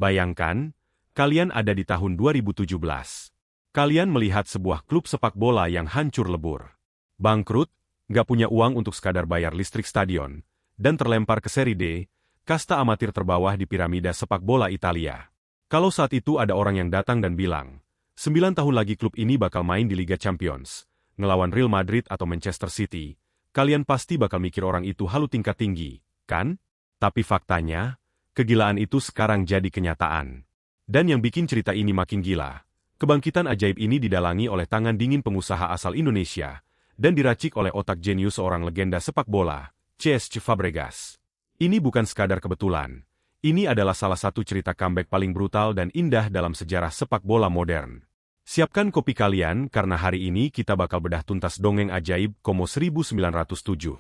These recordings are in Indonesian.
Bayangkan, kalian ada di tahun 2017. Kalian melihat sebuah klub sepak bola yang hancur lebur. Bangkrut, nggak punya uang untuk sekadar bayar listrik stadion, dan terlempar ke Serie D, kasta amatir terbawah di piramida sepak bola Italia. Kalau saat itu ada orang yang datang dan bilang, 9 tahun lagi klub ini bakal main di Liga Champions, ngelawan Real Madrid atau Manchester City, kalian pasti bakal mikir orang itu halu tingkat tinggi, kan? Tapi faktanya, kegilaan itu sekarang jadi kenyataan. Dan yang bikin cerita ini makin gila, kebangkitan ajaib ini didalangi oleh tangan dingin pengusaha asal Indonesia, dan diracik oleh otak jenius seorang legenda sepak bola, C.S. Fabregas. Ini bukan sekadar kebetulan. Ini adalah salah satu cerita comeback paling brutal dan indah dalam sejarah sepak bola modern. Siapkan kopi kalian karena hari ini kita bakal bedah tuntas dongeng ajaib Como 1907.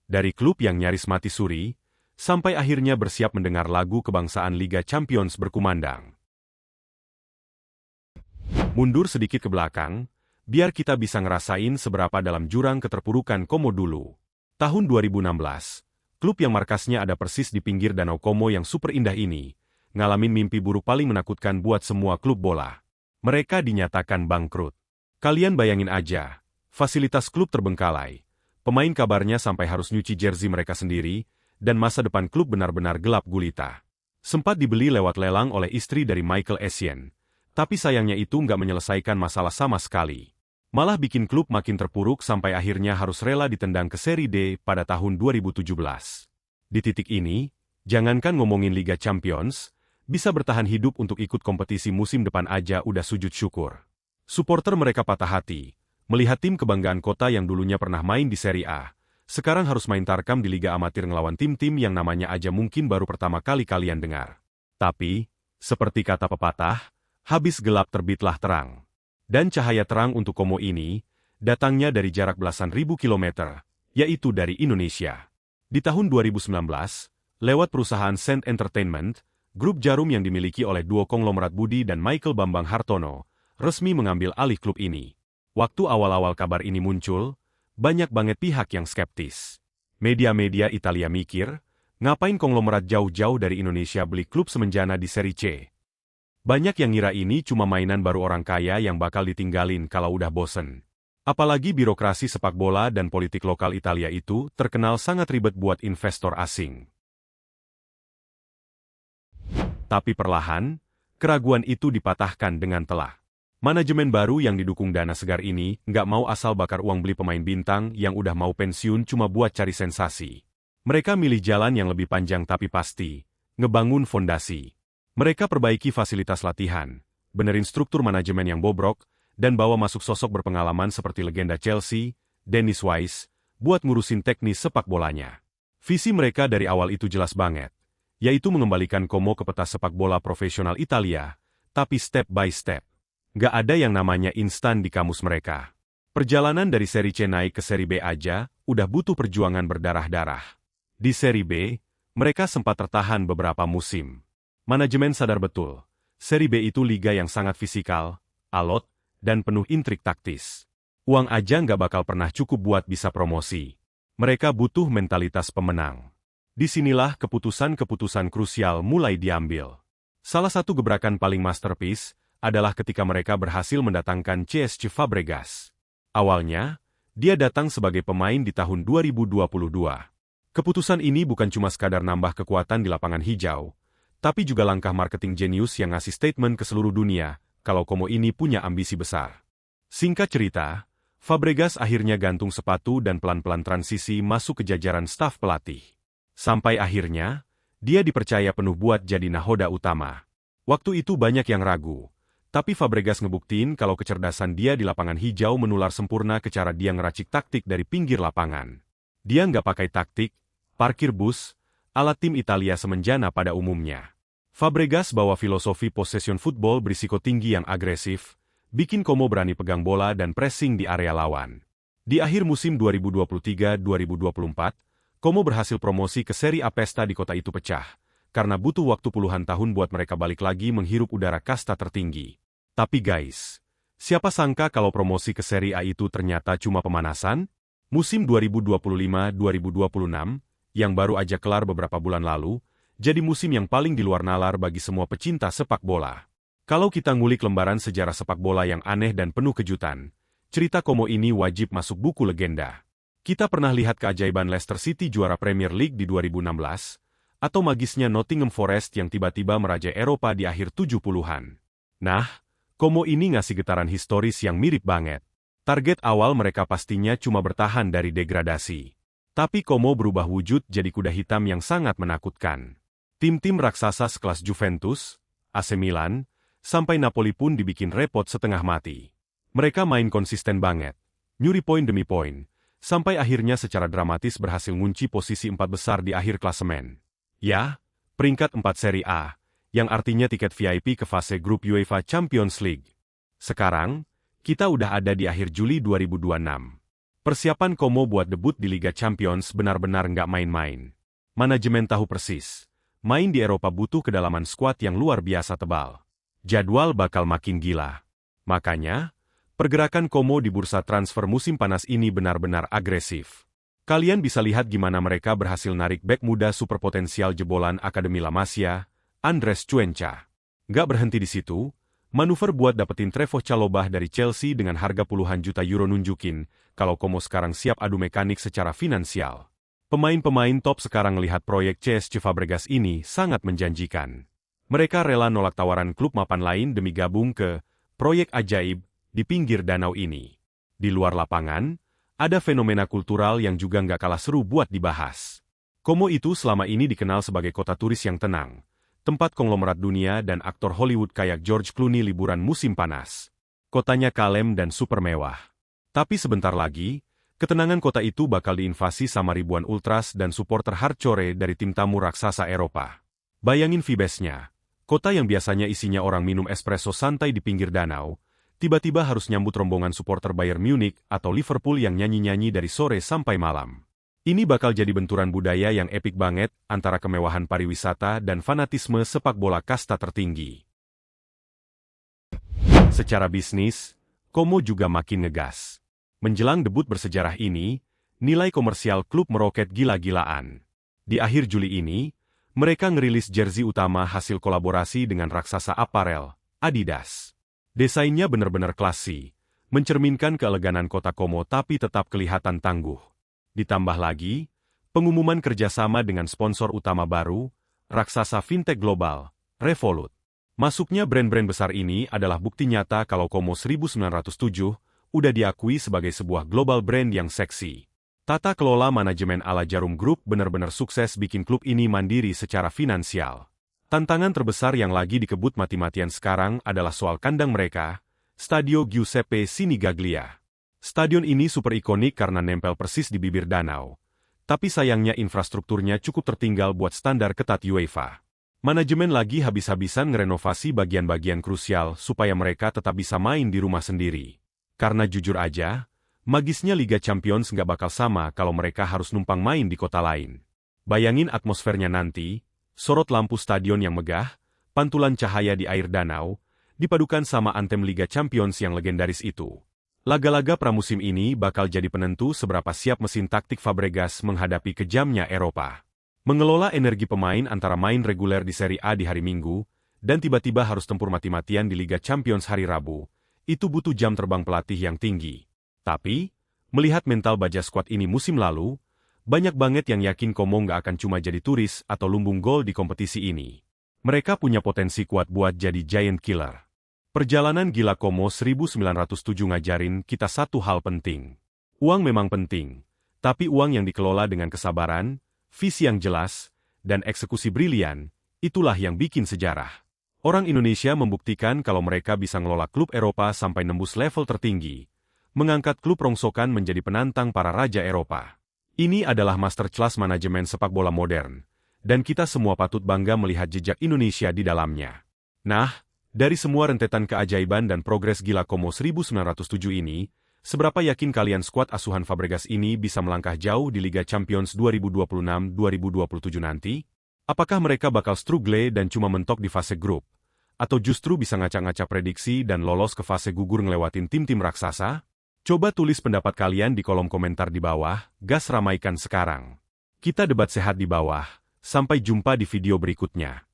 Dari klub yang nyaris mati suri, sampai akhirnya bersiap mendengar lagu kebangsaan Liga Champions berkumandang. Mundur sedikit ke belakang, biar kita bisa ngerasain seberapa dalam jurang keterpurukan Como dulu. Tahun 2016, klub yang markasnya ada persis di pinggir Danau Como yang super indah ini, ngalamin mimpi buruk paling menakutkan buat semua klub bola. Mereka dinyatakan bangkrut. Kalian bayangin aja, fasilitas klub terbengkalai, pemain kabarnya sampai harus nyuci jersey mereka sendiri, dan masa depan klub benar-benar gelap gulita. Sempat dibeli lewat lelang oleh istri dari Michael Essien, tapi sayangnya itu nggak menyelesaikan masalah sama sekali. Malah bikin klub makin terpuruk sampai akhirnya harus rela ditendang ke Serie D pada tahun 2017. Di titik ini, jangankan ngomongin Liga Champions, bisa bertahan hidup untuk ikut kompetisi musim depan aja udah sujud syukur. Supporter mereka patah hati, melihat tim kebanggaan kota yang dulunya pernah main di Serie A, sekarang harus main tarkam di Liga Amatir ngelawan tim-tim yang namanya aja mungkin baru pertama kali kalian dengar. Tapi, seperti kata pepatah, habis gelap terbitlah terang. Dan cahaya terang untuk Como ini, datangnya dari jarak belasan ribu kilometer, yaitu dari Indonesia. Di tahun 2019, lewat perusahaan Saint Entertainment, grup Jarum yang dimiliki oleh duo konglomerat Budi dan Michael Bambang Hartono, resmi mengambil alih klub ini. Waktu awal-awal kabar ini muncul, banyak banget pihak yang skeptis. Media-media Italia mikir, ngapain konglomerat jauh-jauh dari Indonesia beli klub semenjana di Serie C? Banyak yang ngira ini cuma mainan baru orang kaya yang bakal ditinggalin kalau udah bosen. Apalagi birokrasi sepak bola dan politik lokal Italia itu terkenal sangat ribet buat investor asing. Tapi perlahan, keraguan itu dipatahkan dengan telah. Manajemen baru yang didukung dana segar ini nggak mau asal bakar uang beli pemain bintang yang udah mau pensiun cuma buat cari sensasi. Mereka milih jalan yang lebih panjang tapi pasti, ngebangun fondasi. Mereka perbaiki fasilitas latihan, benerin struktur manajemen yang bobrok, dan bawa masuk sosok berpengalaman seperti legenda Chelsea, Dennis Wise, buat ngurusin teknis sepak bolanya. Visi mereka dari awal itu jelas banget, yaitu mengembalikan Como ke peta sepak bola profesional Italia, tapi step by step. Nggak ada yang namanya instan di kamus mereka. Perjalanan dari Serie C naik ke Serie B aja, udah butuh perjuangan berdarah-darah. Di Serie B, mereka sempat tertahan beberapa musim. Manajemen sadar betul, Serie B itu liga yang sangat fisikal, alot, dan penuh intrik taktis. Uang aja nggak bakal pernah cukup buat bisa promosi. Mereka butuh mentalitas pemenang. Disinilah keputusan-keputusan krusial mulai diambil. Salah satu gebrakan paling masterpiece adalah ketika mereka berhasil mendatangkan C.S. Fabregas. Awalnya, dia datang sebagai pemain di tahun 2022. Keputusan ini bukan cuma sekadar nambah kekuatan di lapangan hijau, tapi juga langkah marketing jenius yang ngasih statement ke seluruh dunia kalau Como ini punya ambisi besar. Singkat cerita, Fabregas akhirnya gantung sepatu dan pelan-pelan transisi masuk ke jajaran staf pelatih. Sampai akhirnya, dia dipercaya penuh buat jadi nahoda utama. Waktu itu banyak yang ragu, tapi Fabregas ngebuktiin kalau kecerdasan dia di lapangan hijau menular sempurna ke cara dia ngeracik taktik dari pinggir lapangan. Dia nggak pakai taktik, parkir bus, alat tim Italia semenjana pada umumnya. Fabregas bawa filosofi possession football berisiko tinggi yang agresif, bikin Como berani pegang bola dan pressing di area lawan. Di akhir musim 2023-2024, Como berhasil promosi ke Serie A. Pesta di kota itu pecah, karena butuh waktu puluhan tahun buat mereka balik lagi menghirup udara kasta tertinggi. Tapi guys, siapa sangka kalau promosi ke Serie A itu ternyata cuma pemanasan? Musim 2025-2026, yang baru aja kelar beberapa bulan lalu, Jadi musim yang paling di luar nalar bagi semua pecinta sepak bola. Kalau kita ngulik lembaran sejarah sepak bola yang aneh dan penuh kejutan, cerita Como ini wajib masuk buku legenda. Kita pernah lihat keajaiban Leicester City juara Premier League di 2016, atau magisnya Nottingham Forest yang tiba-tiba merajai Eropa di akhir 70-an. Nah, Como ini ngasih getaran historis yang mirip banget. Target awal mereka pastinya cuma bertahan dari degradasi. Tapi Como berubah wujud jadi kuda hitam yang sangat menakutkan. Tim-tim raksasa sekelas Juventus, AC Milan, sampai Napoli pun dibikin repot setengah mati. Mereka main konsisten banget, nyuri poin demi poin, sampai akhirnya secara dramatis berhasil ngunci posisi 4 besar di akhir klasemen. Ya, peringkat 4 Serie A, yang artinya tiket VIP ke fase grup UEFA Champions League. Sekarang, kita udah ada di akhir Juli 2026. Persiapan Como buat debut di Liga Champions benar-benar nggak main-main. Manajemen tahu persis, main di Eropa butuh kedalaman skuad yang luar biasa tebal. Jadwal bakal makin gila. Makanya, pergerakan Como di bursa transfer musim panas ini benar-benar agresif. Kalian bisa lihat gimana mereka berhasil narik bek muda superpotensial jebolan Akademi La Masia, Andres Cuenca. Nggak berhenti di situ, manuver buat dapetin Trevoh Chalobah dari Chelsea dengan harga puluhan juta euro nunjukin kalau Como sekarang siap adu mekanik secara finansial. Pemain-pemain top sekarang melihat proyek CSC Fabregas ini sangat menjanjikan. Mereka rela nolak tawaran klub mapan lain demi gabung ke proyek ajaib di pinggir danau ini. Di luar lapangan, ada fenomena kultural yang juga nggak kalah seru buat dibahas. Como itu selama ini dikenal sebagai kota turis yang tenang, tempat konglomerat dunia dan aktor Hollywood kayak George Clooney liburan musim panas. Kotanya kalem dan super mewah. Tapi sebentar lagi, ketenangan kota itu bakal diinvasi sama ribuan ultras dan supporter hardcore dari tim tamu raksasa Eropa. Bayangin vibesnya, kota yang biasanya isinya orang minum espresso santai di pinggir danau, tiba-tiba harus nyambut rombongan supporter Bayern Munich atau Liverpool yang nyanyi-nyanyi dari sore sampai malam. Ini bakal jadi benturan budaya yang epik banget antara kemewahan pariwisata dan fanatisme sepak bola kasta tertinggi. Secara bisnis, Como juga makin ngegas. Menjelang debut bersejarah ini, nilai komersial klub meroket gila-gilaan. Di akhir Juli ini, mereka ngerilis jersey utama hasil kolaborasi dengan raksasa aparel, Adidas. Desainnya benar-benar klasi, mencerminkan keeleganan kota Como tapi tetap kelihatan tangguh. Ditambah lagi, pengumuman kerjasama dengan sponsor utama baru, raksasa fintech global, Revolut. Masuknya brand-brand besar ini adalah bukti nyata kalau Como 1907 udah diakui sebagai sebuah global brand yang seksi. Tata kelola manajemen ala Jarum Group benar-benar sukses bikin klub ini mandiri secara finansial. Tantangan terbesar yang lagi dikebut mati-matian sekarang adalah soal kandang mereka, Stadio Giuseppe Sinigaglia. Stadion ini super ikonik karena nempel persis di bibir danau. Tapi sayangnya infrastrukturnya cukup tertinggal buat standar ketat UEFA. Manajemen lagi habis-habisan ngerenovasi bagian-bagian krusial supaya mereka tetap bisa main di rumah sendiri. Karena jujur aja, magisnya Liga Champions nggak bakal sama kalau mereka harus numpang main di kota lain. Bayangin atmosfernya nanti, sorot lampu stadion yang megah, pantulan cahaya di air danau, dipadukan sama antem Liga Champions yang legendaris itu. Laga-laga pramusim ini bakal jadi penentu seberapa siap mesin taktik Fabregas menghadapi kejamnya Eropa. Mengelola energi pemain antara main reguler di Serie A di hari Minggu, dan tiba-tiba harus tempur mati-matian di Liga Champions hari Rabu, itu butuh jam terbang pelatih yang tinggi. Tapi, melihat mental baja skuad ini musim lalu, banyak banget yang yakin Como nggak akan cuma jadi turis atau lumbung gol di kompetisi ini. Mereka punya potensi kuat buat jadi giant killer. Perjalanan gila Como 1907 ngajarin kita satu hal penting. Uang memang penting, tapi uang yang dikelola dengan kesabaran, visi yang jelas, dan eksekusi brilian, itulah yang bikin sejarah. Orang Indonesia membuktikan kalau mereka bisa ngelola klub Eropa sampai nembus level tertinggi, mengangkat klub rongsokan menjadi penantang para raja Eropa. Ini adalah masterclass manajemen sepak bola modern, dan kita semua patut bangga melihat jejak Indonesia di dalamnya. Nah, dari semua rentetan keajaiban dan progres gila Como 1907 ini, seberapa yakin kalian skuad asuhan Fabregas ini bisa melangkah jauh di Liga Champions 2026-2027 nanti? Apakah mereka bakal struggle dan cuma mentok di fase grup? Atau justru bisa ngacak-ngacak prediksi dan lolos ke fase gugur ngelewatin tim-tim raksasa? Coba tulis pendapat kalian di kolom komentar di bawah, gas ramaikan sekarang. Kita debat sehat di bawah. Sampai jumpa di video berikutnya.